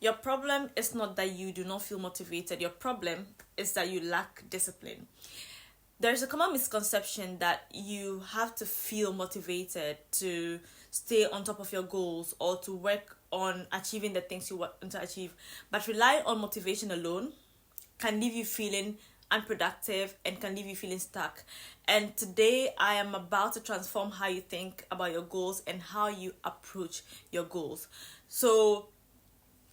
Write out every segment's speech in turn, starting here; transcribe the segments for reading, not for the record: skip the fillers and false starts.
Your problem is not that you do not feel motivated. Your problem is that you lack discipline. There's a common misconception that you have to feel motivated to stay on top of your goals or to work on achieving the things you want to achieve. But relying on motivation alone can leave you feeling unproductive and can leave you feeling stuck. And today I am about to transform how you think about your goals and how you approach your goals. So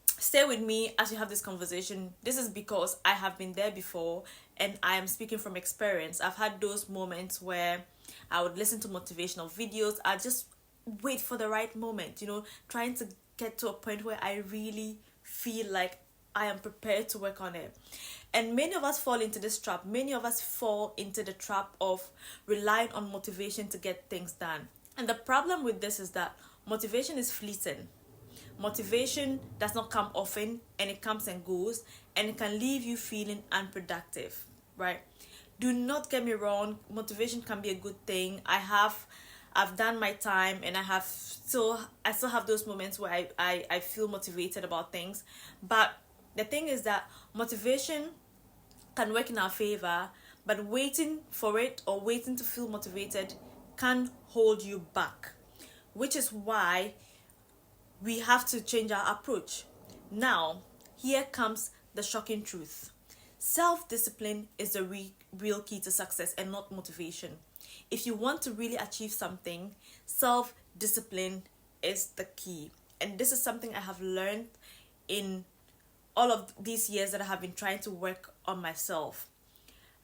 stay with me as we have this conversation. This is because I have been there before and I am speaking from experience. I've had those moments where I would listen to motivational videos. I just wait for the right moment, trying to get to a point where I really feel like I am prepared to work on it. And many of us fall into this trap. Many of us fall into the trap of relying on motivation to get things done. And the problem with this is that motivation is fleeting. Motivation does not come often, and it comes and goes, and it can leave you feeling unproductive, right? Do not get me wrong, motivation can be a good thing. I've done my time, and I still have those moments where I feel motivated about things. But the thing is that motivation can work in our favor, but waiting for it or waiting to feel motivated can hold you back, which is why we have to change our approach. Now, here comes the shocking truth. Self-discipline is the real key to success and not motivation. If you want to really achieve something, self-discipline is the key. And this is something I have learned in all of these years that I have been trying to work on myself.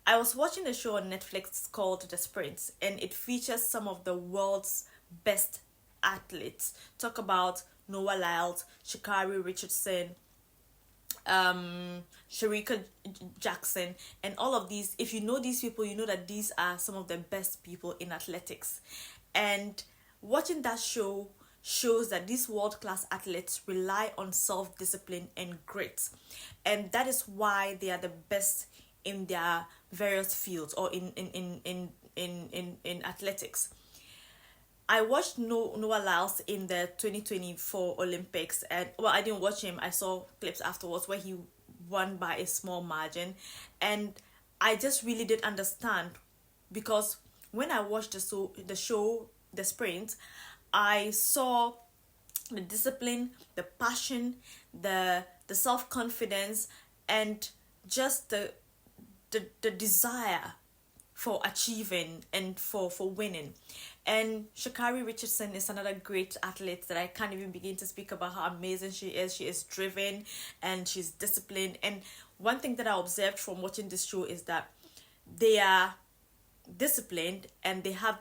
I was watching a show on Netflix called The Sprint, and it features some of the world's best athletes. Talk about Noah Lyles, Sha'Carri Richardson, Sharika Jackson, and all of these. If you know these people, you know that these are some of the best people in athletics. And watching that show shows that these world-class athletes rely on self-discipline and grit. And that is why they are the best in their various fields or in athletics. I watched Noah Lyles in the 2024 Olympics, and I didn't watch him. I saw clips afterwards where he won by a small margin, and I just really did understand, because when I watched the show, The Sprint, I saw the discipline, the passion, the self-confidence, and just the desire for achieving and for winning. And Sha'Carri Richardson is another great athlete that I can't even begin to speak about how amazing she is. She is driven and she's disciplined. And one thing that I observed from watching this show is that they are disciplined and they have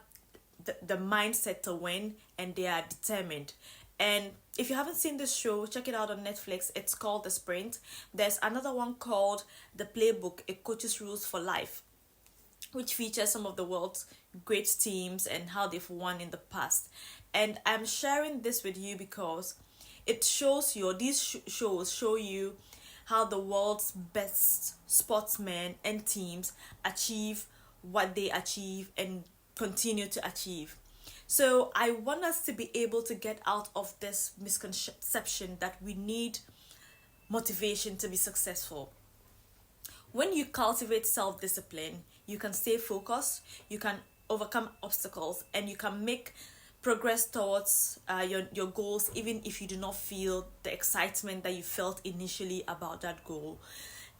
the mindset to win, and they are determined. And if you haven't seen this show, check it out on Netflix. It's called The Sprint. There's another one called The Playbook, A Coach's Rules for Life, which features some of the world's great teams and how they've won in the past. And I'm sharing this with you because it shows you, or these shows show you, how the world's best sportsmen and teams achieve what they achieve and continue to achieve. So I want us to be able to get out of this misconception that we need motivation to be successful. When you cultivate self-discipline, you can stay focused, you can overcome obstacles, and you can make progress towards your goals, even if you do not feel the excitement that you felt initially about that goal.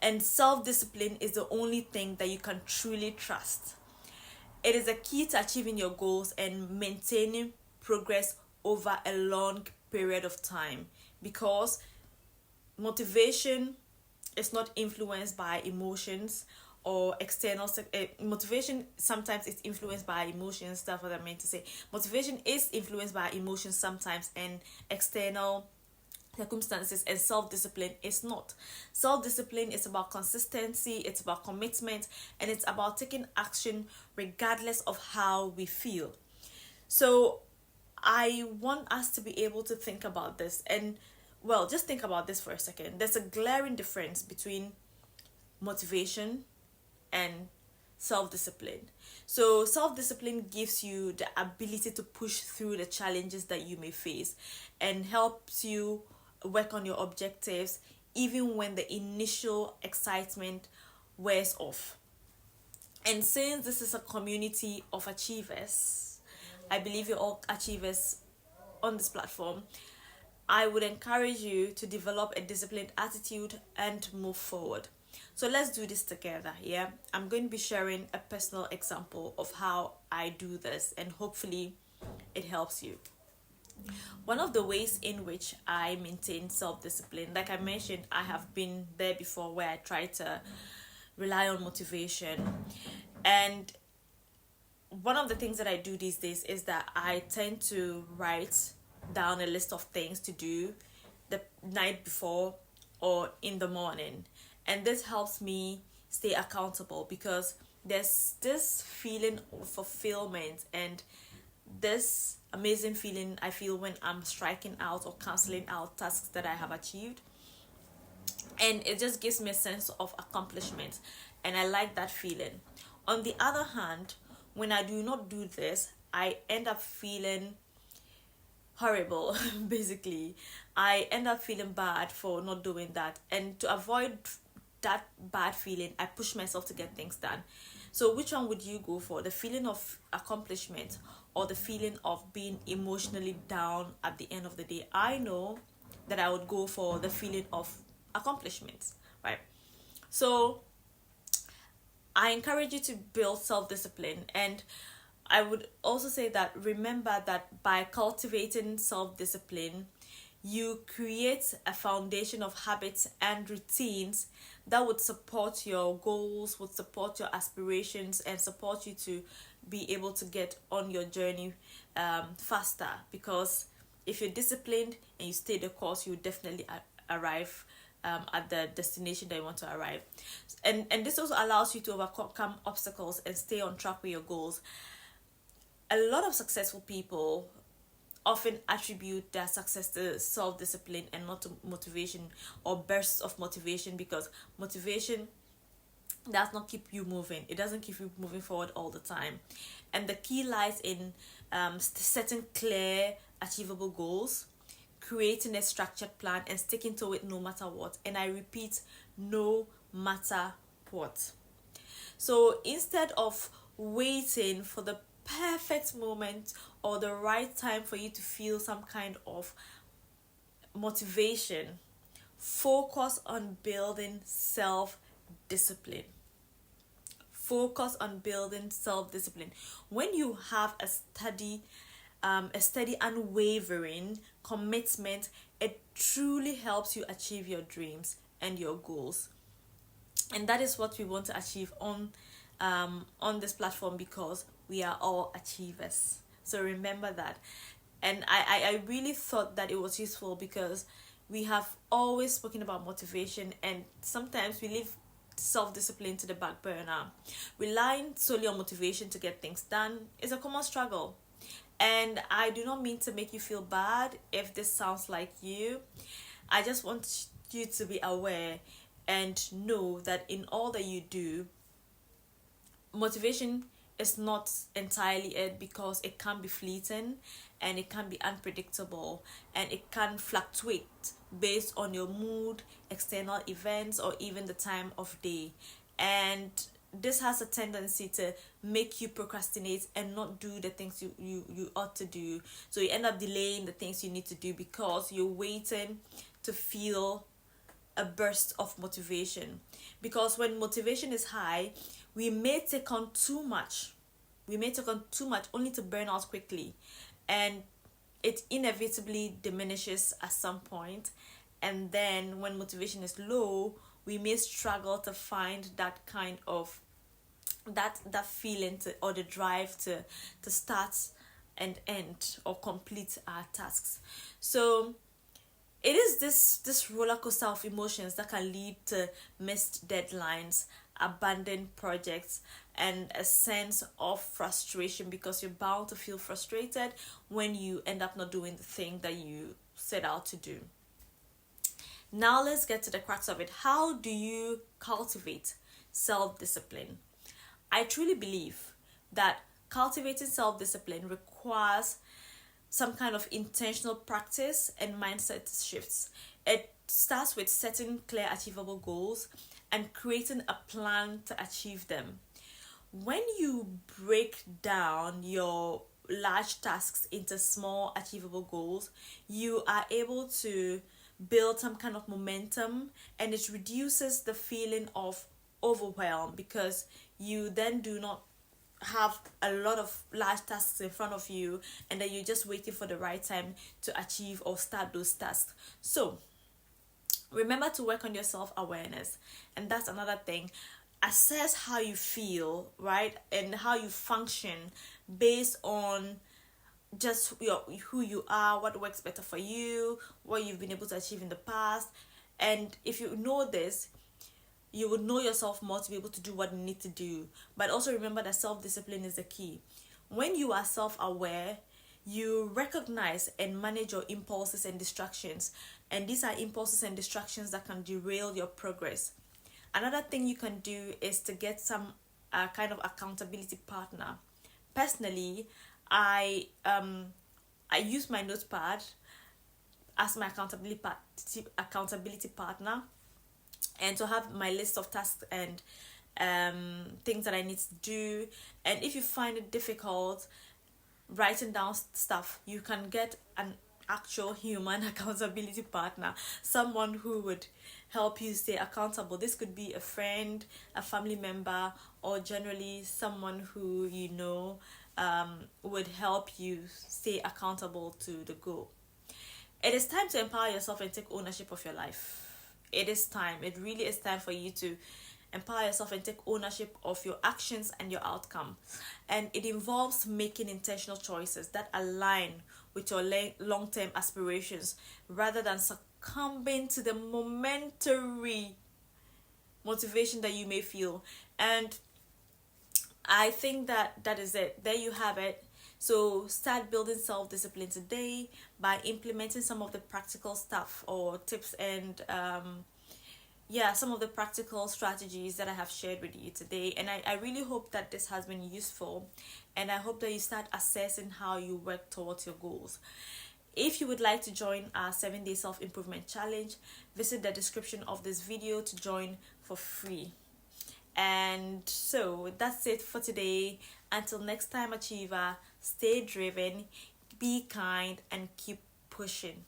And self-discipline is the only thing that you can truly trust. It is a key to achieving your goals and maintaining progress over a long period of time, because motivation is not influenced by emotions or external motivation. Sometimes it's influenced by emotions. That's what I meant to say. Motivation is influenced by emotions sometimes and external circumstances, and self-discipline is not. Self-discipline is about consistency, it's about commitment, and it's about taking action regardless of how we feel. So I want us to be able to think about this, and just think about this for a second. There's a glaring difference between motivation and self-discipline. So self-discipline gives you the ability to push through the challenges that you may face and helps you work on your objectives even when the initial excitement wears off. And since this is a community of achievers, I believe you're all achievers on this platform, I would encourage you to develop a disciplined attitude and move forward. So let's do this together. Yeah, I'm going to be sharing a personal example of how I do this, and hopefully it helps you. One of the ways in which I maintain self-discipline, like I mentioned, I have been there before where I try to rely on motivation. And one of the things that I do these days is that I tend to write down a list of things to do the night before or in the morning. And this helps me stay accountable, because there's this feeling of fulfillment and this amazing feeling I feel when I'm striking out or canceling out tasks that I have achieved. And it just gives me a sense of accomplishment, and I like that feeling. On the other hand, when I do not do this, I end up feeling horrible. Basically, I end up feeling bad for not doing that, and to avoid that bad feeling, I push myself to get things done. So which one would you go for, the feeling of accomplishment or the feeling of being emotionally down at the end of the day? I know that I would go for the feeling of accomplishment, right? So I encourage you to build self-discipline, and I would also say that remember that by cultivating self-discipline, you create a foundation of habits and routines that would support your goals, would support your aspirations, and support you to be able to get on your journey faster. Because if you're disciplined and you stay the course, you definitely arrive at the destination that you want to arrive. And this also allows you to overcome obstacles and stay on track with your goals. A lot of successful people often attribute their success to self-discipline and not to motivation or bursts of motivation, because motivation does not keep you moving. It doesn't keep you moving forward all the time. And the key lies in setting clear, achievable goals, creating a structured plan, and sticking to it no matter what. And I repeat, no matter what. So instead of waiting for the perfect moment or the right time for you to feel some kind of motivation, focus on building self-discipline. Focus on building self-discipline. When you have a steady, unwavering commitment, it truly helps you achieve your dreams and your goals. And that is what we want to achieve on this platform, because we are all achievers. So remember that. And I really thought that it was useful, because we have always spoken about motivation, and sometimes we leave self-discipline to the back burner. Relying solely on motivation to get things done is a common struggle. And I do not mean to make you feel bad if this sounds like you. I just want you to be aware and know that in all that you do, motivation is not entirely it, because it can be fleeting and it can be unpredictable and it can fluctuate based on your mood, external events, or even the time of day. And this has a tendency to make you procrastinate and not do the things you ought to do. So you end up delaying the things you need to do because you're waiting to feel a burst of motivation. Because when motivation is high, we may take on too much. We may take on too much only to burn out quickly. And it inevitably diminishes at some point. And then when motivation is low, we may struggle to find that kind of that feeling to, or the drive to start and end or complete our tasks. So it is this roller coaster of emotions that can lead to missed deadlines, abandoned projects, and a sense of frustration, because you're bound to feel frustrated when you end up not doing the thing that you set out to do. Now let's get to the crux of it. How do you cultivate self-discipline? I truly believe that cultivating self-discipline requires some kind of intentional practice and mindset shifts. It starts with setting clear, achievable goals and creating a plan to achieve them. When you break down your large tasks into small, achievable goals, you are able to build some kind of momentum, and it reduces the feeling of overwhelm, because you then do not have a lot of large tasks in front of you, and then you're just waiting for the right time to achieve or start those tasks. So remember to work on your self-awareness, and that's another thing. Assess how you feel, right, and how you function based on just who you are, what works better for you, what you've been able to achieve in the past. And if you know this, you would know yourself more to be able to do what you need to do. But also remember that self-discipline is the key. When you are self-aware, you recognize and manage your impulses and distractions, and these are impulses and distractions that can derail your progress. Another thing you can do is to get some kind of accountability partner. Personally, I use my notepad as my accountability partner, and to have my list of tasks and things that I need to do. And if you find it difficult writing down stuff, you can get an actual human accountability partner, someone who would help you stay accountable. This could be a friend, a family member, or generally someone who you know would help you stay accountable to the goal. It is time to empower yourself and take ownership of your life. It is time. It really is time for you to empower yourself and take ownership of your actions and your outcome. And it involves making intentional choices that align with your long-term aspirations, rather than succumbing to the momentary motivation that you may feel. And I think that is it. There you have it. So start building self-discipline today by implementing some of the practical stuff or tips and some of the practical strategies that I have shared with you today. And I really hope that this has been useful, and I hope that you start assessing how you work towards your goals. If you would like to join our 7-day self-improvement challenge, visit the description of this video to join for free. And so that's it for today. Until next time, achiever, stay driven, be kind, and keep pushing.